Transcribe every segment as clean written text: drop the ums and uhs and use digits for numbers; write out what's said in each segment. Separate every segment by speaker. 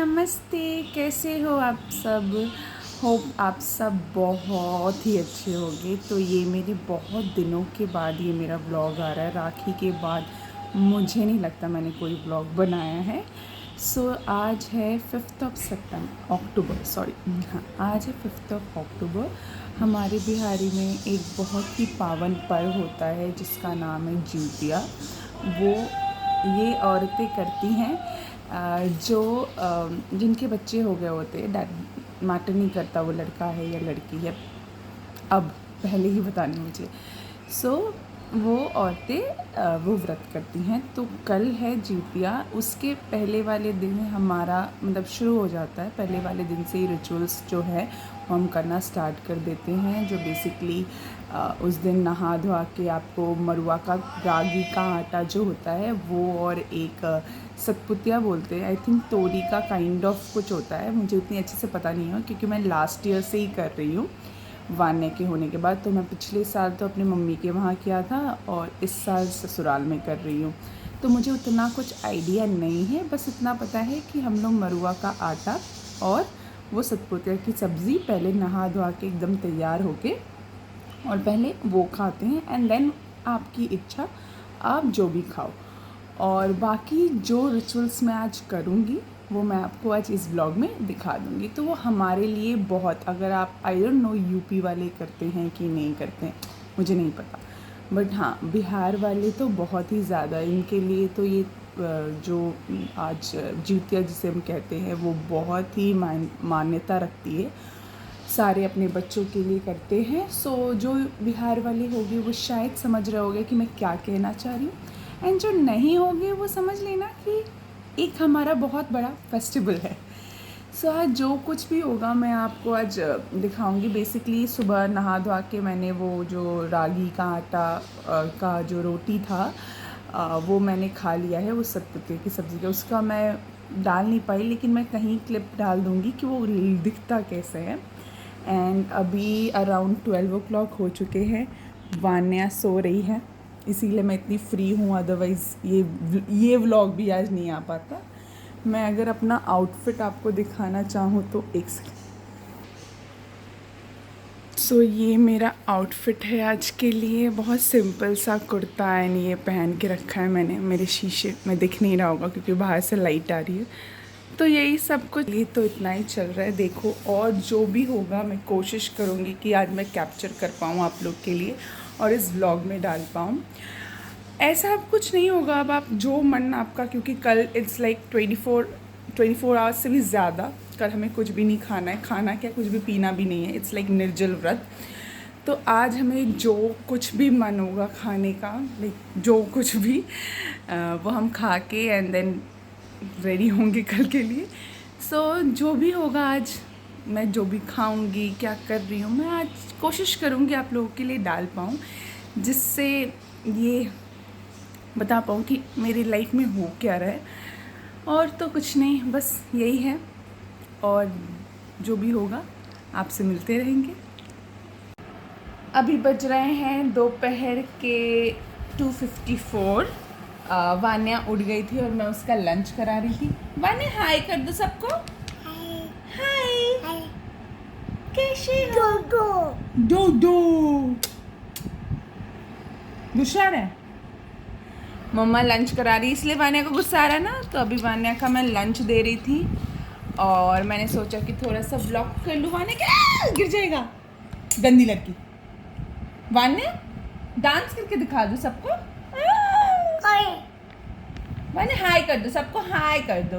Speaker 1: नमस्ते, कैसे हो आप सब। होप आप सब बहुत ही अच्छे होंगे। तो ये मेरे बहुत दिनों के बाद ये मेरा व्लॉग आ रहा है, राखी के बाद। मुझे नहीं लगता मैंने कोई व्लॉग बनाया है। आज है 5th अक्टूबर, सॉरी, हाँ, आज है 5th अक्टूबर। हमारे बिहारी में एक बहुत ही पावन पर्व होता है जिसका नाम है जिउतिया। वो ये औरतें करती हैं जो जिनके बच्चे हो गए होते हैं, डैड मैटर नहीं करता वो लड़का है या लड़की है, अब पहले ही बतानी मुझे। वो औरतें वो व्रत करती हैं। तो कल है जिउतिया, उसके पहले वाले दिन हमारा मतलब शुरू हो जाता है। पहले वाले दिन से ही रिचुअल्स जो है हम करना स्टार्ट कर देते हैं, जो बेसिकली उस दिन नहा धोआ के आपको मरुआ का रागी का आटा जो होता है वो, और एक सतपुतिया बोलते हैं, आई थिंक तोरी का काइंड ऑफ कुछ होता है, मुझे उतनी अच्छे से पता नहीं है क्योंकि मैं लास्ट ईयर से ही कर रही हूँ वान्य के होने के बाद। तो मैं पिछले साल तो अपनी मम्मी के वहाँ किया था और इस साल ससुराल में कर रही हूँ। तो मुझे उतना कुछ आइडिया नहीं है, बस इतना पता है कि हम लोग मरुआ का आटा और वो सतपुतिया की सब्ज़ी पहले नहा धोआ के एकदम तैयार होके और पहले वो खाते हैं, एंड देन आपकी इच्छा, आप जो भी खाओ। और बाकी जो रिचुअल्स मैं आज करूँगी वो मैं आपको आज इस ब्लॉग में दिखा दूँगी। तो वो हमारे लिए बहुत, अगर आप आई डोंट नो यूपी वाले करते हैं कि नहीं करते हैं, मुझे नहीं पता, बट हाँ बिहार वाले तो बहुत ही ज़्यादा, इनके लिए तो ये जो आज जिउतिया जिसे हम कहते हैं वो बहुत ही मान्यता रखती है। सारे अपने बच्चों के लिए करते हैं। जो बिहार वाले होंगे वो शायद समझ रहे होंगे कि मैं क्या कहना चाह रही हूँ, एंड जो नहीं होंगे वो समझ लेना कि एक हमारा बहुत बड़ा फेस्टिवल है। आज जो कुछ भी होगा मैं आपको आज दिखाऊंगी। बेसिकली सुबह नहा धोआ के मैंने वो जो रागी का आटा का जो रोटी था वो मैंने खा लिया है, वो सतपुतिया की सब्ज़ी का। उसका मैं डाल नहीं पाई, लेकिन मैं कहीं क्लिप डाल दूँगी कि वो दिखता कैसे है। एंड अभी अराउंड 12 o'clock हो चुके हैं। वान्या सो रही है, इसीलिए मैं इतनी फ्री हूँ, अदरवाइज़ ये व्लॉग भी आज नहीं आ पाता। मैं अगर अपना आउटफिट आपको दिखाना चाहूँ तो एक सेकंड। ये मेरा आउटफिट है आज के लिए, बहुत सिंपल सा कुर्ता एंड ये पहन के रखा है मैंने। मेरे शीशे में दिख नहीं रहा होगा क्योंकि बाहर से लाइट आ रही है। तो यही सब कुछ, ये तो इतना ही चल रहा है देखो। और जो भी होगा मैं कोशिश करूँगी कि आज मैं कैप्चर कर पाऊँ आप लोग के लिए और इस व्लॉग में डाल पाऊँ। ऐसा अब कुछ नहीं होगा, अब आप जो मन आपका, क्योंकि कल इट्स लाइक 24 आवर्स से भी ज़्यादा, कल हमें कुछ भी नहीं खाना है, खाना क्या कुछ भी पीना भी नहीं है, इट्स लाइक निर्जल व्रत। तो आज हमें जो कुछ भी मन होगा खाने का, लाइक जो कुछ भी वो हम खा के एंड देन रेडी होंगे कल के लिए। जो भी होगा आज मैं जो भी खाऊंगी, क्या कर रही हूँ, मैं आज कोशिश करूँगी आप लोगों के लिए डाल पाऊँ, जिससे ये बता पाऊँ कि मेरी लाइफ में हो क्या रहा है। और तो कुछ नहीं, बस यही है। और जो भी होगा आपसे मिलते रहेंगे। अभी बज रहे हैं दोपहर के 2:54। वान्या उठ गई थी और मैं उसका लंच करा रही थी। वान्या हाय कर दो सबको। हाय। कैसे हो? दो गुस्सा है। मम्मा लंच करा रही, इसलिए वान्या को गुस्सा आ रहा है ना। तो अभी वान्या का मैं लंच दे रही थी और मैंने सोचा कि थोड़ा सा ब्लॉग कर लूँ। वान्या क्या गिर जाएगा, गंदी लड़की। वान्या डांस करके दिखा दो सबको। वान्या हाय कर दो सबको, हाय कर दो।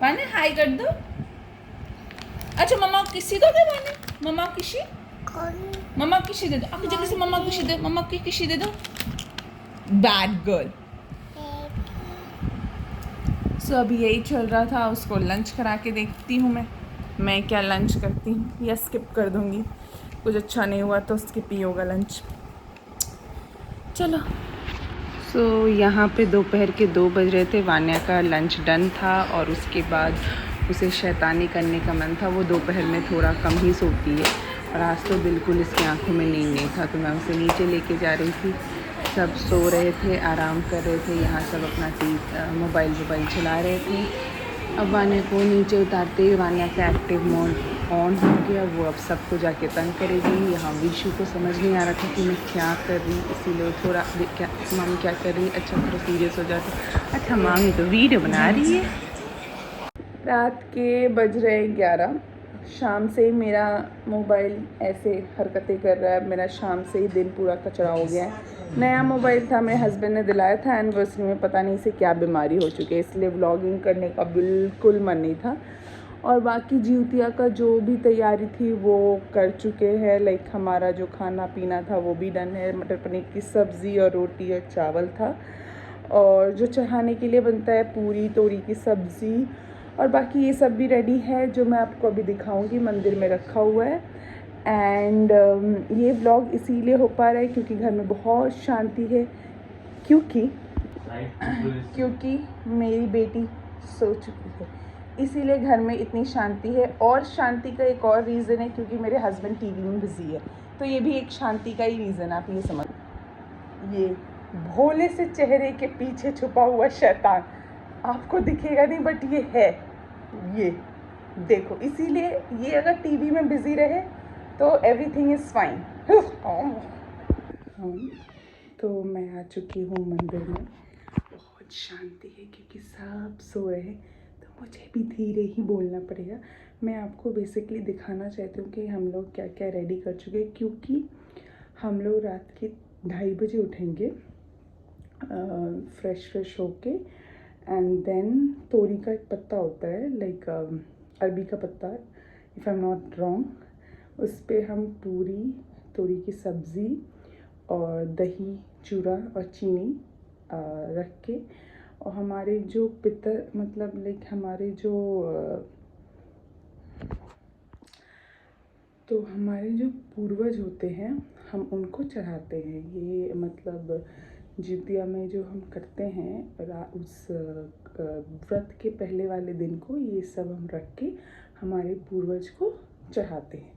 Speaker 1: वान्या हाय कर दो। अच्छा मम्मा को किसी दोगे? वान्या मम्मा को किसी, मम्मा को किसी दे दो। आपकी जल्दी से मम्मा को किसी दे, मम्मा को किसी दे दो। Bad girl. अभी यही चल रहा था, उसको लंच करा के देखती हूँ मैं क्या लंच करती हूँ या स्किप कर दूँगी। कुछ अच्छा नहीं हुआ तो स्किप ही होगा लंच। चलो। यहाँ पे दोपहर के 2 बज रहे थे, वान्या का लंच डन था और उसके बाद उसे शैतानी करने का मन था। वो दोपहर में थोड़ा कम ही सोती है और आज तो बिल्कुल इसकी आंखों में नींद नहीं था, तो मैं उसे नीचे लेके जा रही थी। सब सो रहे थे, आराम कर रहे थे, यहाँ सब अपना मोबाइल चला रहे थे। अब वान्या को नीचे उतारते ही वान्या का एक्टिव मोड ऑन हो गया। वो अब सबको जाके तंग करेगी। यहाँ विशु को समझ नहीं आ रहा था कि मैं क्या कर रही, इसीलिए थोड़ा क्या मामी क्या कर रही, अच्छा थोड़ा सीरियस हो जाती। अच्छा मामी तो वीडियो बना रही है। रात के बज रहे 11। शाम से ही मेरा मोबाइल ऐसे हरकतें कर रहा है। मेरा शाम से ही दिन पूरा कचरा हो गया है। नया मोबाइल था, मेरे हस्बैंड ने दिलाया था एनिवर्सरी में, पता नहीं इसे क्या बीमारी हो चुकी है, इसलिए व्लॉगिंग करने का बिल्कुल मन नहीं था। और बाकी जिउतिया का जो भी तैयारी थी वो कर चुके हैं। लाइक हमारा जो खाना पीना था वो भी डन है। मटर पनीर की सब्ज़ी और रोटी और चावल था। और जो चढ़ाने के लिए बनता है पूरी तोरी की सब्ज़ी, और बाकी ये सब भी रेडी है जो मैं आपको अभी दिखाऊंगी। मंदिर में रखा हुआ है। एंड ये व्लॉग इसीलिए हो पा रहा है क्योंकि घर में बहुत शांति है, क्योंकि मेरी बेटी सो चुकी है, इसीलिए घर में इतनी शांति है। और शांति का एक और रीज़न है क्योंकि मेरे हस्बैंड टीवी में बिजी है, तो ये भी एक शांति का ही रीज़न है। आप ये समझ, ये भोले से चेहरे के पीछे छुपा हुआ शैतान आपको दिखेगा नहीं, बट ये है, ये देखो। इसीलिए ये अगर टीवी में बिजी रहे तो एवरीथिंग इज़ फाइन। तो मैं आ चुकी हूँ मंदिर में। बहुत शांति है क्योंकि सब सो रहे हैं, तो मुझे भी धीरे ही बोलना पड़ेगा। मैं आपको बेसिकली दिखाना चाहती हूँ कि हम लोग क्या क्या रेडी कर चुके हैं, क्योंकि हम लोग रात के 2:30 बजे उठेंगे फ्रेश होके। एंड देन तोरी का एक पत्ता होता है, लाइक अरबी का पत्ता, if I am not wrong, उस पर हम पूरी तोरी की सब्ज़ी और दही चूड़ा और चीनी रख के, और हमारे जो पितर मतलब लाइक हमारे जो तो हमारे जो पूर्वज होते हैं हम उनको चढ़ाते हैं। ये मतलब जितिया में जो हम करते हैं उस व्रत के पहले वाले दिन को ये सब हम रख के हमारे पूर्वज को चढ़ाते हैं।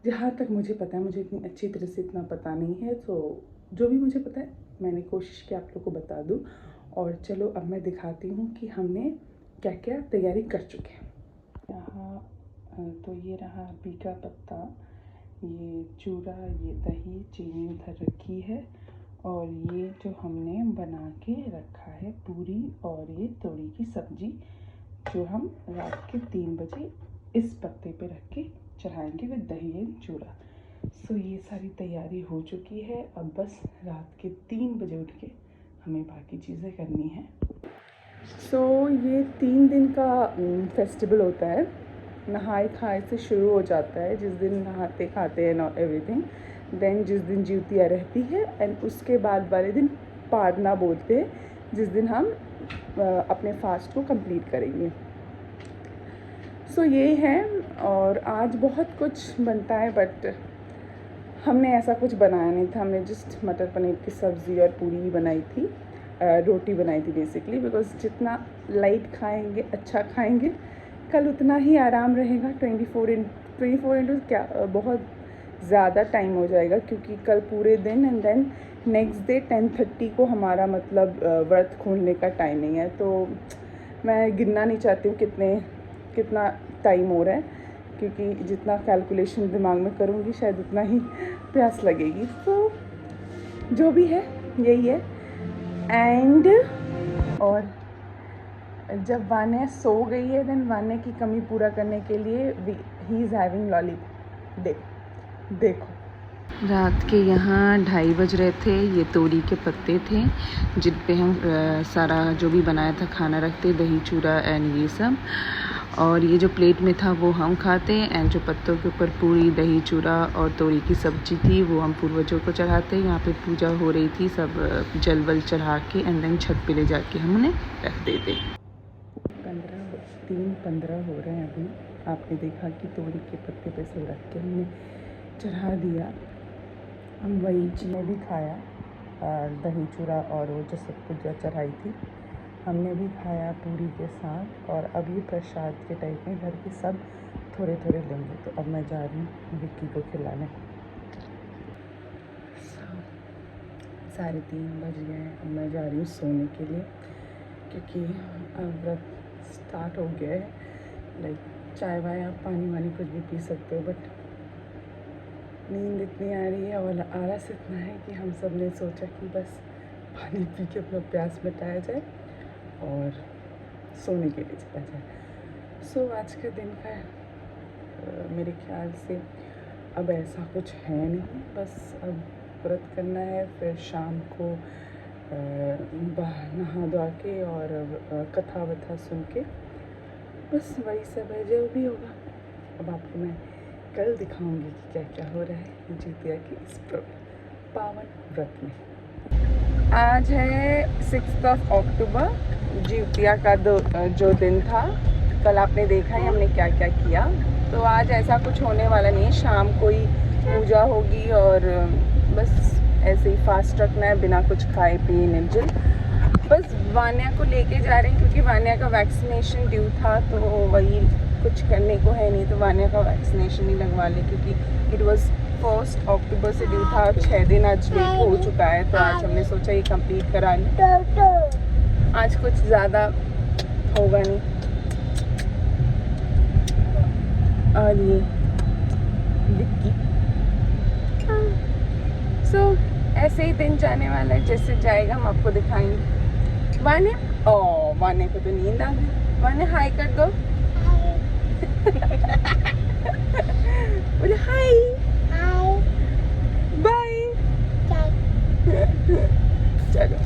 Speaker 1: जहाँ तक मुझे पता है, मुझे इतनी अच्छी तरह से इतना पता नहीं है, तो जो भी मुझे पता है मैंने कोशिश की आप लोग को बता दूँ। और चलो अब मैं दिखाती हूँ कि हमने क्या क्या तैयारी कर चुके हैं। यहाँ तो ये रहा अरबी का पत्ता, ये चूड़ा, ये दही, चीनी उधर रखी है, और ये जो हमने बना के रखा है पूरी और ये तोरी की सब्ज़ी, जो हम रात के 3 बजे इस पत्ते पे रख के चढ़ाएंगे विद दही एंड चूड़ा। सो ये सारी तैयारी हो चुकी है। अब बस रात के 3 बजे उठ के हमें बाकी चीज़ें करनी है। सो ये 3 दिन का फेस्टिवल होता है। नहाए खाए से शुरू हो जाता है, जिस दिन नहाते खाते हैं नॉट एवरीथिंग, देन जिस दिन जिउतिया रहती है, एंड उसके बाद वाले दिन पारना बोलते हैं, जिस दिन हम अपने फास्ट को कंप्लीट करेंगे। सो ये है। और आज बहुत कुछ बनता है, बट हमने ऐसा कुछ बनाया नहीं था। हमने जस्ट मटर पनीर की सब्ज़ी और पूरी ही बनाई थी, रोटी बनाई थी बेसिकली, बिकॉज जितना लाइट खाएंगे, अच्छा खाएंगे, कल उतना ही आराम रहेगा। 24 इंटू क्या बहुत ज़्यादा टाइम हो जाएगा, क्योंकि कल पूरे दिन एंड देन नेक्स्ट डे 10:30 को हमारा मतलब व्रत खोलने का टाइमिंग है। तो मैं गिनना नहीं चाहती हूँ कितना टाइम हो रहा है, क्योंकि जितना कैलकुलेशन दिमाग में करूँगी शायद उतना ही प्यास लगेगी। तो जो भी है यही है। एंड और जब वान्या सो गई है, देन वान्या की कमी पूरा करने के लिए ही इज़ हैविंग लॉलीपॉप। देखो रात के यहाँ 2:30 बज रहे थे। ये तोरी के पत्ते थे जिन पे हम सारा जो भी बनाया था खाना रखते, दही चूड़ा एंड ये सब। और ये जो प्लेट में था वो हम खाते, एंड जो पत्तों के ऊपर पूरी दही चूड़ा और तोरी की सब्जी थी वो हम पूर्वजों को चढ़ाते। यहाँ पे पूजा हो रही थी, सब जल वल चढ़ा के एंड देन छत पे ले जाके हम उन्हें रख देते। 3:15 हो रहे हैं अभी। आपने देखा कि तोरी के पत्ते पे से रख के हमने चढ़ा दिया। हम वही चीज़ें भी खाया, दही चूड़ा और वो जो सब कुछ चढ़ाई थी हमने भी खाया पूरी के साथ। और अब ये प्रसाद के टाइप में घर के सब थोड़े थोड़े लेंगे। तो अब मैं जा रही हूँ विक्की को खिलाने। 3:30 बज गए हैं। अब मैं जा रही हूँ सोने के लिए, क्योंकि अब व्रत स्टार्ट हो गया है। लाइक चाय वाय आप पानी वानी कुछ भी पी सकते हो, बट नींद इतनी आ रही है और आलस इतना है कि हम सब ने सोचा कि बस पानी पी के अपना प्यास मिटाया जाए और सोने के लिए चला जाए। सो आज का दिन का मेरे ख्याल से अब ऐसा कुछ है नहीं, बस अब व्रत करना है, फिर शाम को नहा धोआ के और कथा वथा सुन के बस वही सब है जो भी होगा। अब आपको मैं कल दिखाऊंगी कि क्या क्या हो रहा है जितिया के इस पावन व्रत में। आज है 6 अक्टूबर, जितिया का जो दिन था। कल आपने देखा है हमने क्या क्या किया। तो आज ऐसा कुछ होने वाला नहीं है, शाम को ही पूजा होगी और बस ऐसे ही फास्ट रखना है बिना कुछ खाए पिए निर्जल। बस वान्या को लेके जा रहे हैं क्योंकि वान्या का वैक्सीनेशन ड्यू था, तो वही कुछ करने को है नहीं, तो वान्या का वैक्सीनेशन ही लगवा ले क्योंकि इट वाज 1 अक्टूबर से ड्यू था। 6 दिन आज लेट हो चुका है, तो आज हमने सोचा ये कंप्लीट करा लें। आज कुछ ज़्यादा होगा नहीं। और ये विक्की ऐसे ही दिन जाने वाला है, जैसे जाएगा हम आपको दिखाएंगे। वाने को तो नींद आ गई। वाने हाय कर दो। बोले हाय बाय। चलो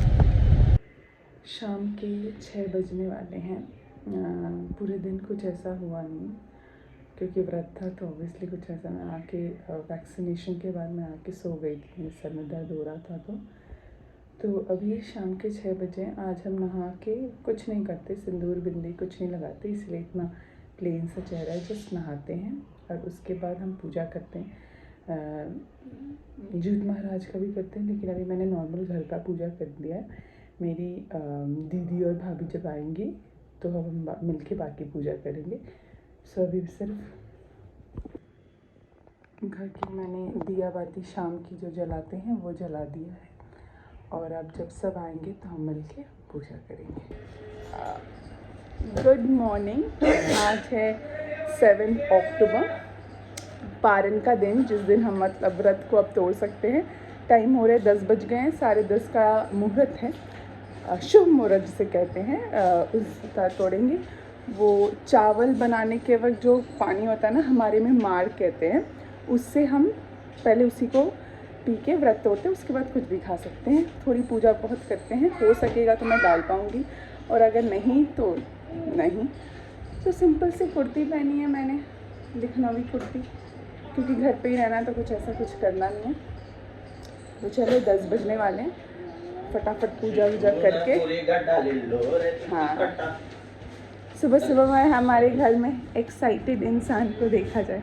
Speaker 1: शाम के 6 बजने वाले हैं। पूरे दिन कुछ ऐसा हुआ नहीं क्योंकि व्रत था, तो ऑब्वियसली कुछ ऐसा। मैं आके वैक्सीनेशन के बाद मैं आके सो गई थी, मेरे सर में दर्द हो रहा था। तो अभी शाम के 6 बजे। आज हम नहा के कुछ नहीं करते, सिंदूर बिंदी कुछ नहीं लगाते, इसलिए इतना प्लेन सा चेहरा है। जस्ट नहाते हैं और उसके बाद हम पूजा करते हैं। जूत महाराज का भी करते हैं, लेकिन अभी मैंने नॉर्मल घर का पूजा कर दिया है। मेरी दीदी और भाभी जब आएंगी तो हम मिलके बाकी पूजा करेंगे। सो अभी सिर्फ घर की मैंने दिया बाती शाम की जो जलाते हैं वो जला दिया है, और अब जब सब आएंगे तो हम मिलके पूजा करेंगे। Good morning. आज है 7 अक्टूबर, पारण का दिन, जिस दिन हम मतलब व्रत को अब तोड़ सकते हैं। टाइम हो रहे 10 बज गए हैं, 10:30 का मुहूर्त है, शुभ मुहूर्त जिसे कहते हैं, उसका तोड़ेंगे। वो चावल बनाने के वक्त जो पानी होता है ना, हमारे में मार कहते हैं, उससे हम पहले उसी को पी के व्रत तोड़ते हैं, उसके बाद कुछ भी खा सकते हैं। थोड़ी पूजा बहुत करते हैं, हो सकेगा तो मैं डाल पाऊँगी, और अगर नहीं तो नहीं। तो सिंपल सी कुर्ती पहनी है मैंने, लखनवी कुर्ती, क्योंकि घर पे ही रहना है तो कुछ ऐसा कुछ करना नहीं है। तो चलो 10 बजने वाले हैं, फटाफट पूजा वूजा करके। हाँ, सुबह सुबह में हमारे घर में एक्साइटेड इंसान को देखा जाए।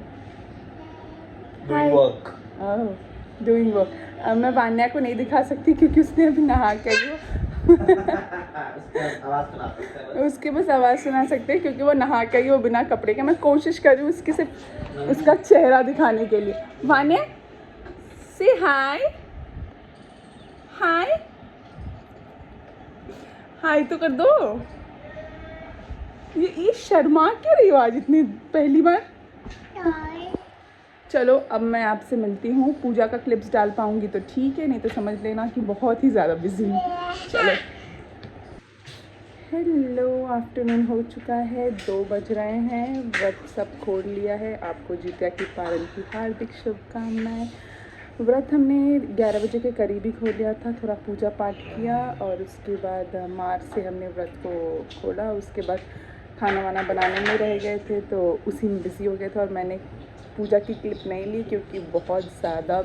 Speaker 1: Doing work. मैं वान्या को नहीं दिखा सकती क्योंकि उसने अभी नहा के उसके बस आवाज़ सुना सकते हैं क्योंकि वो नहा के ही, वो बिना कपड़े के। मैं कोशिश कर रही हूँ उसके सिर्फ उसका चेहरा दिखाने के लिए। वान्या से हाय हाय हाय तो कर दो। ये शर्मा क्यों रही हो आज इतनी पहली बार? चलो अब मैं आपसे मिलती हूँ। पूजा का क्लिप्स डाल पाऊँगी तो ठीक है, नहीं तो समझ लेना कि बहुत ही ज़्यादा बिजी हूँ। चलो, हेलो, आफ्टरनून हो चुका है, 2 बज रहे हैं। व्रत सब खोल लिया है। आपको जितिया की पारण की हार्दिक शुभकामनाएं। व्रत हमने 11 बजे के करीब ही खोल लिया था, थोड़ा पूजा पाठ किया और उसके बाद मार्च से हमने व्रत को खोला। उसके बाद खाना वाना बनाने में रह गए थे, तो उसी में बिज़ी हो गए थे, और मैंने पूजा की क्लिप नहीं ली क्योंकि बहुत ज़्यादा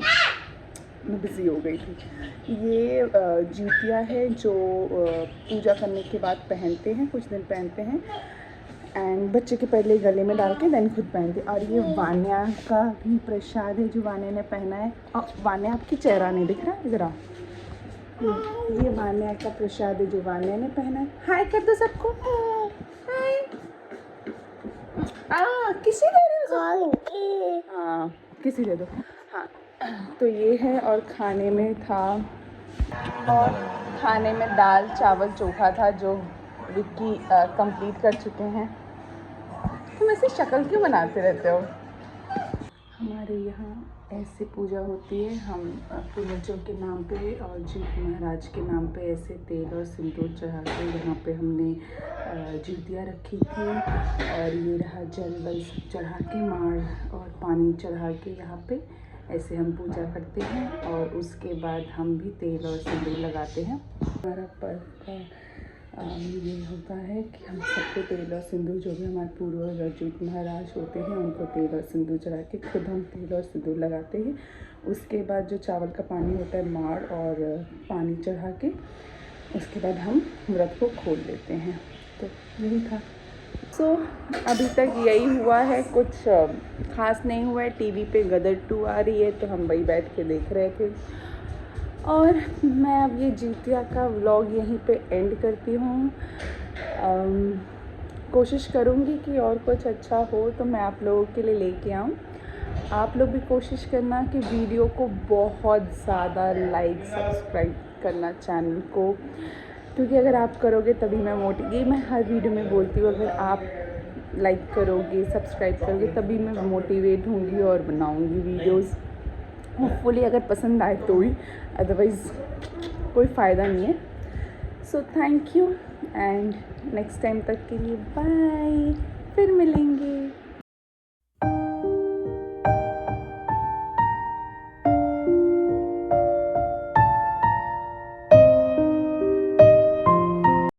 Speaker 1: बिज़ी हो गई थी। ये जितिया है जो पूजा करने के बाद पहनते हैं, कुछ दिन पहनते हैं, एंड बच्चे के पहले गले में डाल के देन खुद पहनते। और ये वान्या का भी प्रसाद है जो वान्या ने पहना है। वान्या आपकी चेहरा नहीं दिख रहा, इधर आओ। ये वान्या का प्रसाद है जो वान्या ने पहना है। हाय कर दो सबको, हाय। किसी दे दो, हाँ किसी दे दो। हाँ, तो ये है। और खाने में था, और खाने में दाल चावल चोखा था जो विक्की कंप्लीट कर चुके हैं। तुम ऐसे शक्ल क्यों बनाते रहते हो? हमारे यहाँ ऐसे पूजा होती है, हम पूर्वजों के नाम पे और जीत महाराज के नाम पे ऐसे तेल और सिंदूर चढ़ा के यहाँ पे हमने ज्योतियाँ रखी थी। और ये रहा जल वल सब चढ़ा के, माड़ और पानी चढ़ा के यहाँ पे ऐसे हम पूजा करते हैं। और उसके बाद हम भी तेल और सिंदूर लगाते हैं। हमारा पर्व का ये होता है कि हम सबको तेल और सिंदूर, जो भी हमारे पूर्वज और जीत महाराज होते हैं उनको तेल और सिंदूर चढ़ा के खुद हम तेल और सिंदूर लगाते हैं। उसके बाद जो चावल का पानी होता है, माड़ और पानी चढ़ा के, उसके बाद हम व्रत को खोल देते हैं। तो यही था। अभी तक यही हुआ है, कुछ ख़ास नहीं हुआ है। टीवी पे गदर 2 आ रही है तो हम वही बैठ के देख रहे थे। और मैं अब ये जितिया का व्लॉग यहीं पे एंड करती हूँ। कोशिश करूँगी कि और कुछ अच्छा हो तो मैं आप लोगों के लिए लेके आऊँ। आप लोग भी कोशिश करना कि वीडियो को बहुत ज़्यादा लाइक सब्सक्राइब करना चैनल को, क्योंकि अगर आप करोगे तभी ये मैं हर वीडियो में बोलती हूँ, अगर आप लाइक करोगे सब्सक्राइब करोगे तभी मैं मोटिवेट होंगी और बनाऊँगी वीडियोज़। होपफुली अगर पसंद आए तो ही, अदरवाइज़ कोई फ़ायदा नहीं है। So thank you and next time तक के लिए बाय, फिर मिलेंगे।